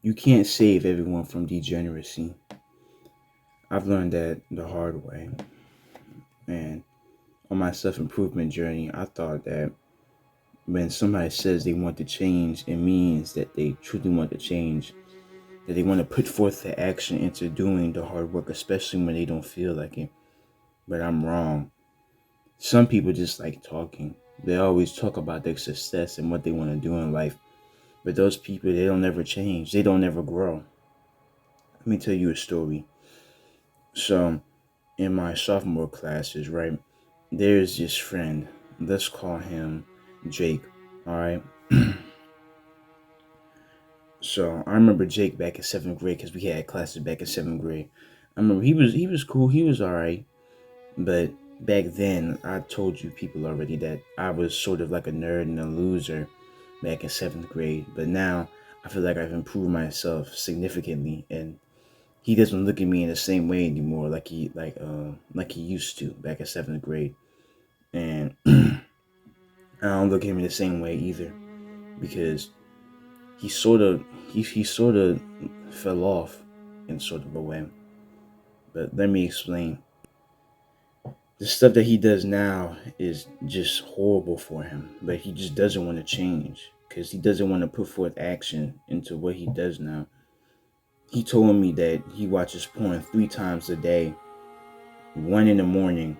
You can't save everyone from degeneracy. I've learned that the hard way. And on my self improvement journey, I thought that when somebody says they want to change, it means that they truly want to change, that they want to put forth the action into doing the hard work, especially when they don't feel like it. But I'm wrong. Some people just like talking. They always talk about their success and what they want to do in life. But those people, they don't ever change. They don't ever grow. Let me tell you a story. So, in my sophomore classes, right, there's this friend. Let's call him Jake. All right. So I remember Jake back in seventh grade because we had classes back in seventh grade. I remember he was cool. He was all right. But back then, I told you people already that I was sort of like a nerd and a loser back in seventh grade. But now I feel like I've improved myself significantly, and he doesn't look at me in the same way anymore, like he used to back in seventh grade. And I don't look at him in the same way either because he sort of he sort of fell off in sort of a way. But let me explain. The stuff that he does now is just horrible for him, but he just doesn't want to change because he doesn't want to put forth action into what he does now. He told me that he watches porn 3 times a day, one in the morning,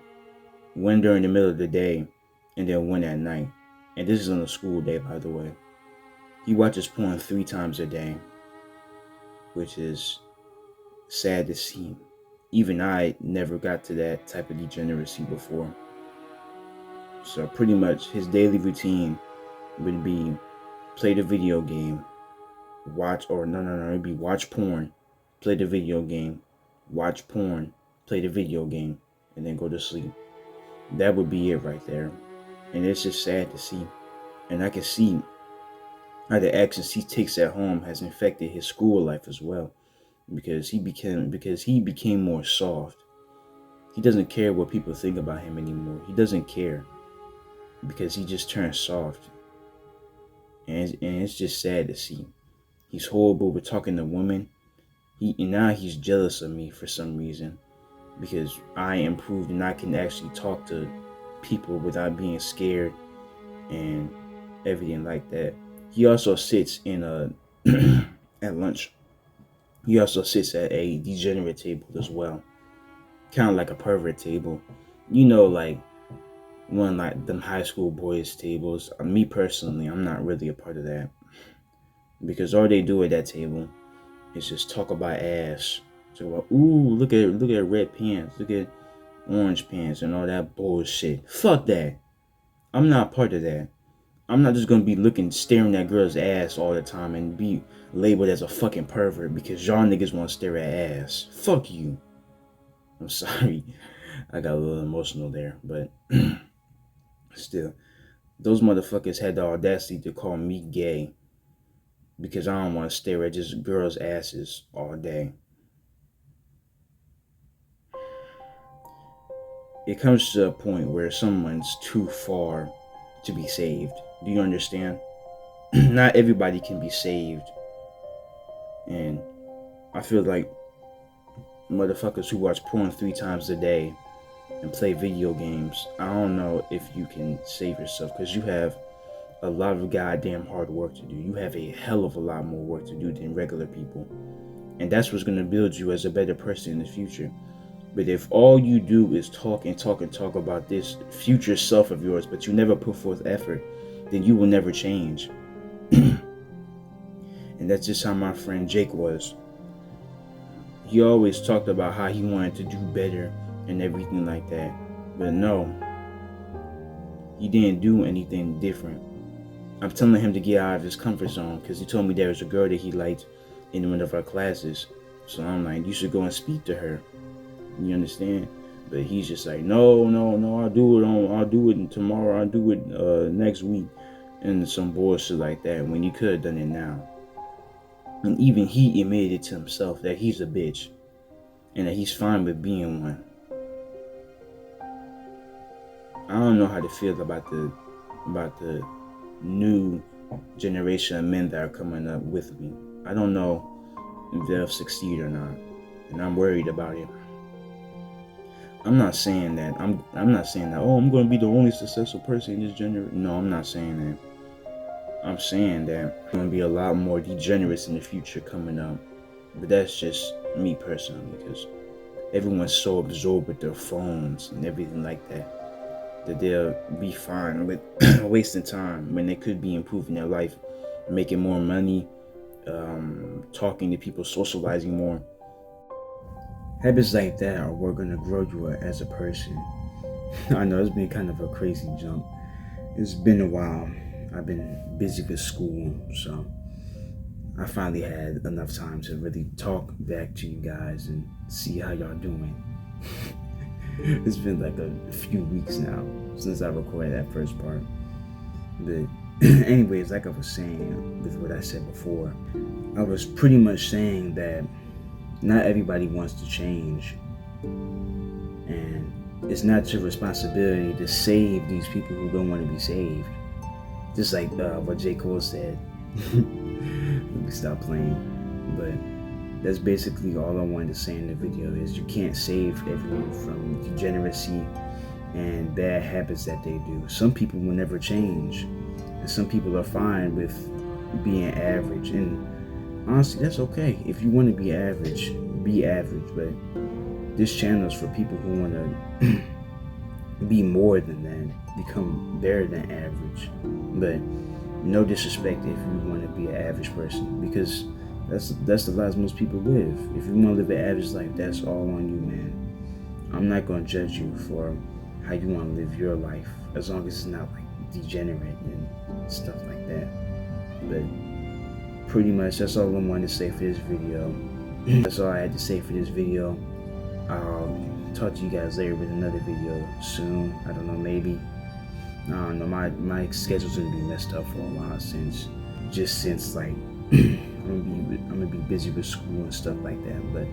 one during the middle of the day, and then one at night. And this is on a school day, by the way. He watches porn 3 times a day, which is sad to see. Even I never got to that type of degeneracy before. So pretty much his daily routine would be play the video game, watch or no, it'd be watch porn, play the video game, watch porn, play the video game, and then go to sleep. That would be it right there. And it's just sad to see. And I can see how the actions he takes at home has infected his school life as well. Because he became more soft. He doesn't care what people think about him anymore. He doesn't care because he just turned soft. And it's just sad to see. He's horrible with talking to women. And now he's jealous of me for some reason because I improved and I can actually talk to people without being scared and everything like that. He also sits in a at lunch. He also sits at a degenerate table as well, kind of like a pervert table. Like one like them high school boys tables. Me personally, I'm not really a part of that because all they do at that table is just talk about ass. Talk about ooh, look at red pants, look at orange pants, and all that bullshit. Fuck that. I'm not part of that. I'm not just gonna be staring at girls' ass all the time and be labeled as a fucking pervert because y'all niggas want to stare at ass. Fuck you. I'm sorry. I got a little emotional there, but still, those motherfuckers had the audacity to call me gay because I don't want to stare at just girls' asses all day. It comes to a point where someone's too far to be saved. Do you understand? Not everybody can be saved. And I feel like motherfuckers who watch porn 3 times a day and play video games, I don't know if you can save yourself because you have a lot of goddamn hard work to do. You have a hell of a lot more work to do than regular people. And that's what's going to build you as a better person in the future. But if all you do is talk and talk and talk about this future self of yours, but you never put forth effort, then you will never change. And that's just how my friend Jake was. He always talked about how he wanted to do better and everything like that. But no, he didn't do anything different. I'm telling him to get out of his comfort zone because he told me there was a girl that he liked in one of our classes. So I'm like, you should go and speak to her. You understand? But he's just like, no, I'll do it tomorrow. I'll do it next week, and some bullshit like that. When he could have done it now. And even he admitted to himself that he's a bitch, and that he's fine with being one. I don't know how to feel about the new generation of men that are coming up with me. I don't know if they'll succeed or not, and I'm worried about it. I'm not saying that I'm not saying that, oh, I'm going to be the only successful person in this generation. No, I'm not saying that. I'm saying that there's going to be a lot more degenerates in the future coming up. But that's just me personally, because everyone's so absorbed with their phones and everything like that they'll be fine with wasting time when they could be improving their life, making more money, talking to people, socializing more. Habits like that are what going to grow you as a person. I know it's been kind of a crazy jump. It's been a while. I've been busy with school, so I finally had enough time to really talk back to you guys and see how y'all doing. It's been like a few weeks now since I recorded that first part. But anyways, like I was saying with what I said before, I was pretty much saying that not everybody wants to change. And it's not your responsibility to save these people who don't want to be saved. Just like what J. Cole said. Let me stop playing. But that's basically all I wanted to say in the video, is you can't save everyone from degeneracy and bad habits that they do. Some people will never change, and some people are fine with being average, and honestly, that's okay. If you want to be average, but this channel is for people who want to be more than that, become better than average. But no disrespect if you want to be an average person, because that's the lives most people live. If you want to live an average life, that's all on you, man. I'm not going to judge you for how you want to live your life, as long as it's not like degenerate and stuff like that. But pretty much that's all I wanted to say for this video. That's all I had to say for this video. I'll talk to you guys later with another video soon. I don't know, maybe. I don't know, my schedule's gonna be messed up for a while since like I'm gonna be busy with school and stuff like that. But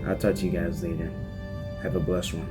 I'll talk to you guys later. Have a blessed one.